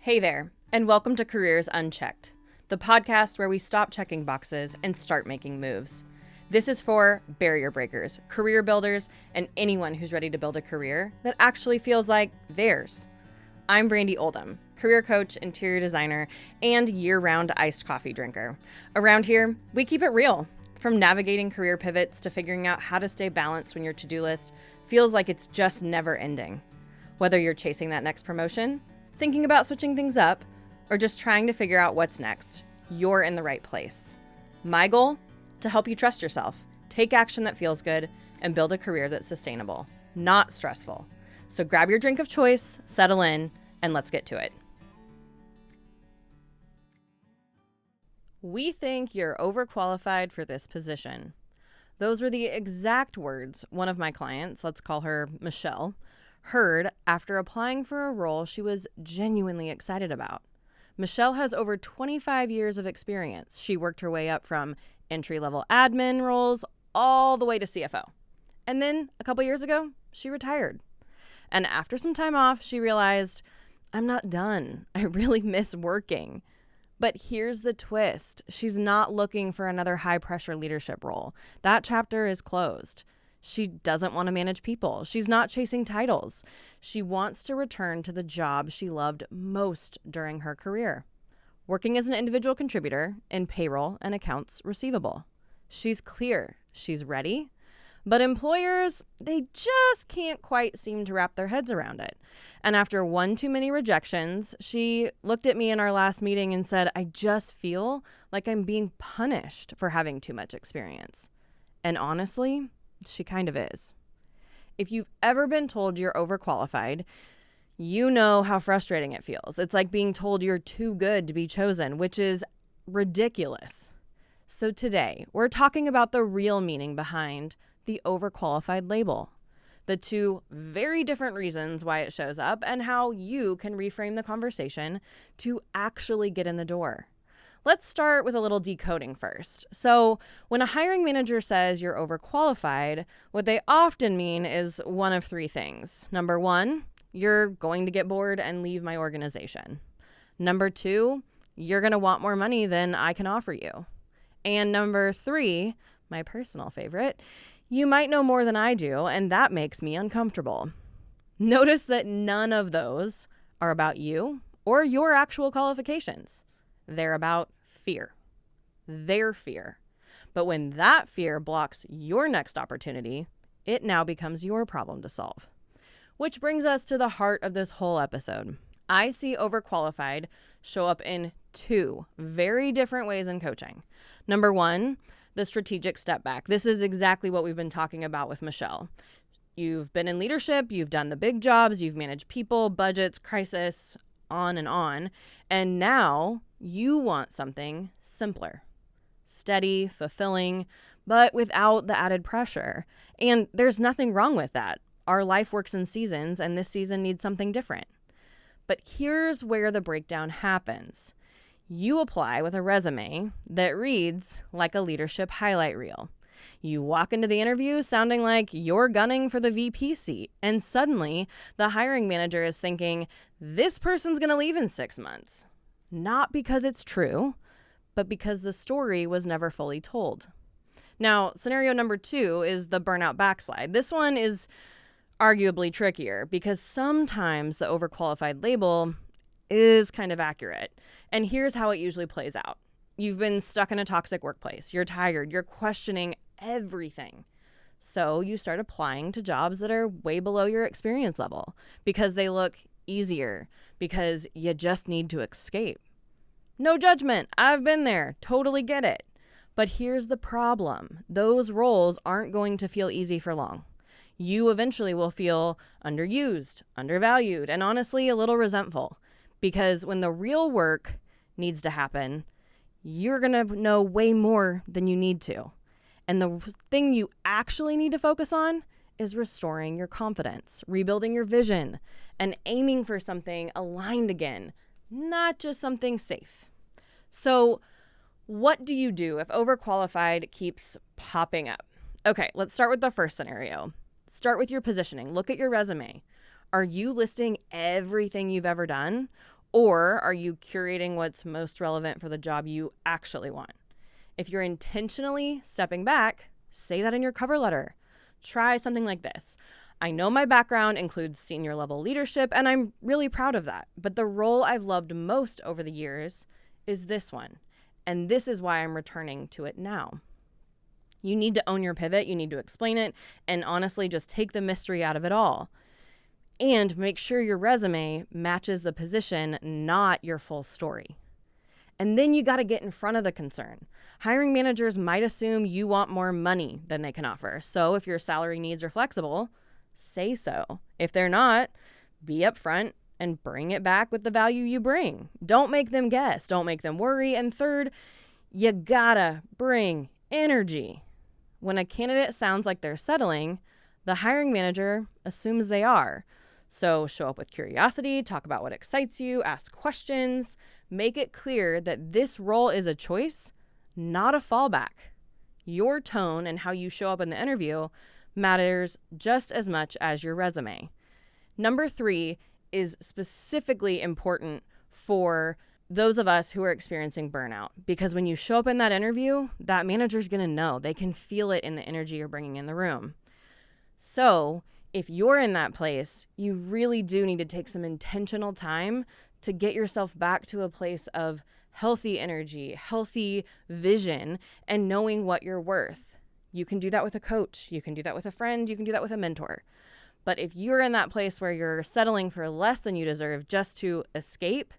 Hey there, and welcome to Careers Unchecked, the podcast where we stop checking boxes and start making moves. This is for barrier breakers, career builders, and anyone who's ready to build a career that actually feels like theirs. I'm Brandi Oldham, career coach, interior designer, and year-round iced coffee drinker. Around here, we keep it real. From navigating career pivots to figuring out how to stay balanced when your to-do list feels like it's just never ending. Whether you're chasing that next promotion, thinking about switching things up, or just trying to figure out what's next, you're in the right place. My goal? To help you trust yourself, take action that feels good, and build a career that's sustainable, not stressful. So grab your drink of choice, settle in, and let's get to it. We think you're overqualified for this position. Those were the exact words one of my clients, let's call her Michelle, heard after applying for a role she was genuinely excited about. Michelle has over 25 years of experience. She worked her way up from entry-level admin roles all the way to CFO. And then a couple years ago, she retired. And after some time off, she realized, I'm not done. I really miss working. But here's the twist. She's not looking for another high-pressure leadership role. That chapter is closed. She doesn't want to manage people. She's not chasing titles. She wants to return to the job she loved most during her career, working as an individual contributor in payroll and accounts receivable. She's clear. She's ready. But employers, they just can't quite seem to wrap their heads around it. And after one too many rejections, she looked at me in our last meeting and said, I just feel like I'm being punished for having too much experience. And honestly, she kind of is. If you've ever been told you're overqualified, you know how frustrating it feels. It's like being told you're too good to be chosen, which is ridiculous. So today, we're talking about the real meaning behind the overqualified label, the two very different reasons why it shows up, and how you can reframe the conversation to actually get in the door. Let's start with a little decoding first. So when a hiring manager says you're overqualified, what they often mean is one of three things. Number one, you're going to get bored and leave my organization. Number two, you're going to want more money than I can offer you. And number three, my personal favorite, you might know more than I do, and that makes me uncomfortable. Notice that none of those are about you or your actual qualifications. They're about fear, their fear. But when that fear blocks your next opportunity, it now becomes your problem to solve. Which brings us to the heart of this whole episode. I see overqualified show up in two very different ways in coaching. Number one, the strategic step back. This is exactly what we've been talking about with Michelle. You've been in leadership, you've done the big jobs, you've managed people, budgets, crisis, on, and now you want something simpler, steady, fulfilling, but without the added pressure. And there's nothing wrong with that. Our life works in seasons, and this season needs something different. But here's where the breakdown happens. You apply with a resume that reads like a leadership highlight reel. You walk into the interview sounding like you're gunning for the VP seat, and suddenly the hiring manager is thinking, this person's going to leave in 6 months. Not because it's true, but because the story was never fully told. Now, scenario number two is the burnout backslide. This one is arguably trickier because sometimes the overqualified label is kind of accurate. And here's how it usually plays out. You've been stuck in a toxic workplace. You're tired. You're questioning everything. So you start applying to jobs that are way below your experience level because they look easier, because you just need to escape. No judgment. I've been there. Totally get it. But here's the problem. Those roles aren't going to feel easy for long. You eventually will feel underused, undervalued, and honestly a little resentful, because when the real work needs to happen, you're going to know way more than you need to. And the thing you actually need to focus on is restoring your confidence, rebuilding your vision, and aiming for something aligned again, not just something safe. So what do you do if overqualified keeps popping up? Okay, let's start with the first scenario. Start with your positioning. Look at your resume. Are you listing everything you've ever done? Or are you curating what's most relevant for the job you actually want? If you're intentionally stepping back, say that in your cover letter. Try something like this. I know my background includes senior level leadership, and I'm really proud of that. But the role I've loved most over the years is this one. And this is why I'm returning to it now. You need to own your pivot. You need to explain it. And honestly, just take the mystery out of it all. And make sure your resume matches the position, not your full story. And then you got to get in front of the concern. Hiring managers might assume you want more money than they can offer. So if your salary needs are flexible, say so. If they're not, be upfront and bring it back with the value you bring. Don't make them guess. Don't make them worry. And third, you gotta bring energy. When a candidate sounds like they're settling, the hiring manager assumes they are. So show up with curiosity, talk about what excites you, ask questions, make it clear that this role is a choice, not a fallback. Your tone and how you show up in the interview matters just as much as your resume. Number 3 is specifically important for those of us who are experiencing burnout, because when you show up in that interview, that manager's going to know. They can feel it in the energy you're bringing in the room. So if you're in that place, you really do need to take some intentional time to get yourself back to a place of healthy energy, healthy vision, and knowing what you're worth. You can do that with a coach. You can do that with a friend. You can do that with a mentor. But if you're in that place where you're settling for less than you deserve just to escape,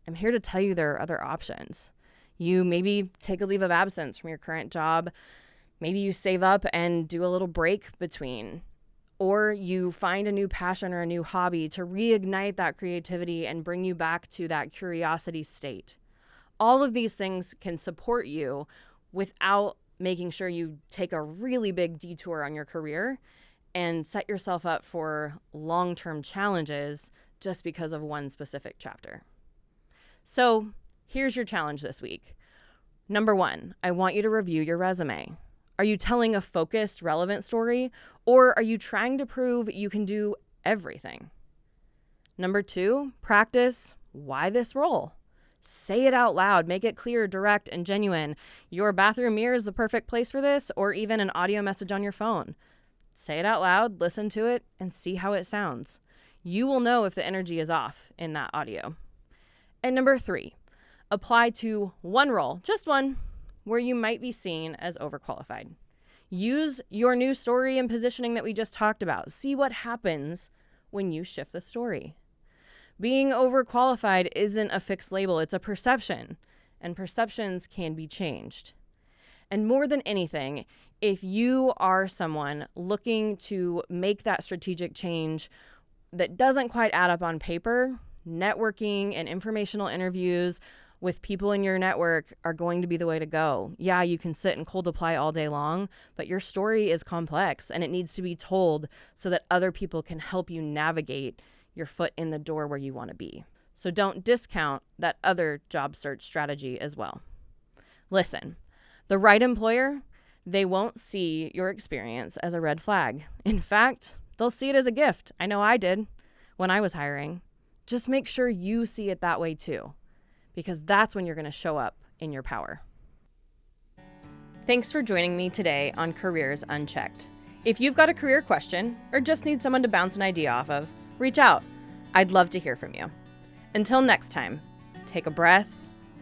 I'm here to tell you there are other options. You maybe take a leave of absence from your current job. Maybe you save up and do a little break between. Or you find a new passion or a new hobby to reignite that creativity and bring you back to that curiosity state. All of these things can support you without making sure you take a really big detour on your career and set yourself up for long-term challenges just because of one specific chapter. So here's your challenge this week. Number 1, I want you to review your resume. Are you telling a focused, relevant story, or are you trying to prove you can do everything? Number 2, practice why this role. Say it out loud. Make it clear, direct, and genuine. Your bathroom mirror is the perfect place for this, or even an audio message on your phone. Say it out loud, listen to it, and see how it sounds. You will know if the energy is off in that audio. And number 3, apply to one role, just one, where you might be seen as overqualified. Use your new story and positioning that we just talked about. See what happens when you shift the story. Being overqualified isn't a fixed label, it's a perception, and perceptions can be changed. And more than anything, if you are someone looking to make that strategic change that doesn't quite add up on paper, networking and informational interviews with people in your network are going to be the way to go. Yeah, you can sit and cold apply all day long, but your story is complex and it needs to be told so that other people can help you navigate your foot in the door where you want to be. So don't discount that other job search strategy as well. Listen, the right employer, they won't see your experience as a red flag. In fact, they'll see it as a gift. I know I did when I was hiring. Just make sure you see it that way too, because that's when you're going to show up in your power. Thanks for joining me today on Careers Unchecked. If you've got a career question or just need someone to bounce an idea off of, reach out. I'd love to hear from you. Until next time, take a breath,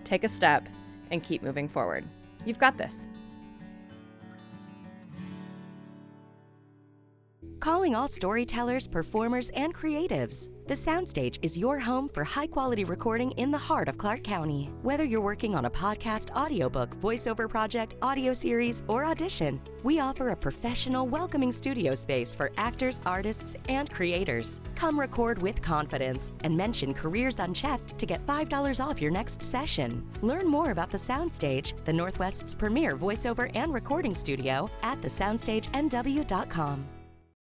take a step, and keep moving forward. You've got this. Calling all storytellers, performers, and creatives. The Soundstage is your home for high-quality recording in the heart of Clark County. Whether you're working on a podcast, audiobook, voiceover project, audio series, or audition, we offer a professional, welcoming studio space for actors, artists, and creators. Come record with confidence and mention Careers Unchecked to get $5 off your next session. Learn more about The Soundstage, the Northwest's premier voiceover and recording studio, at thesoundstagenw.com.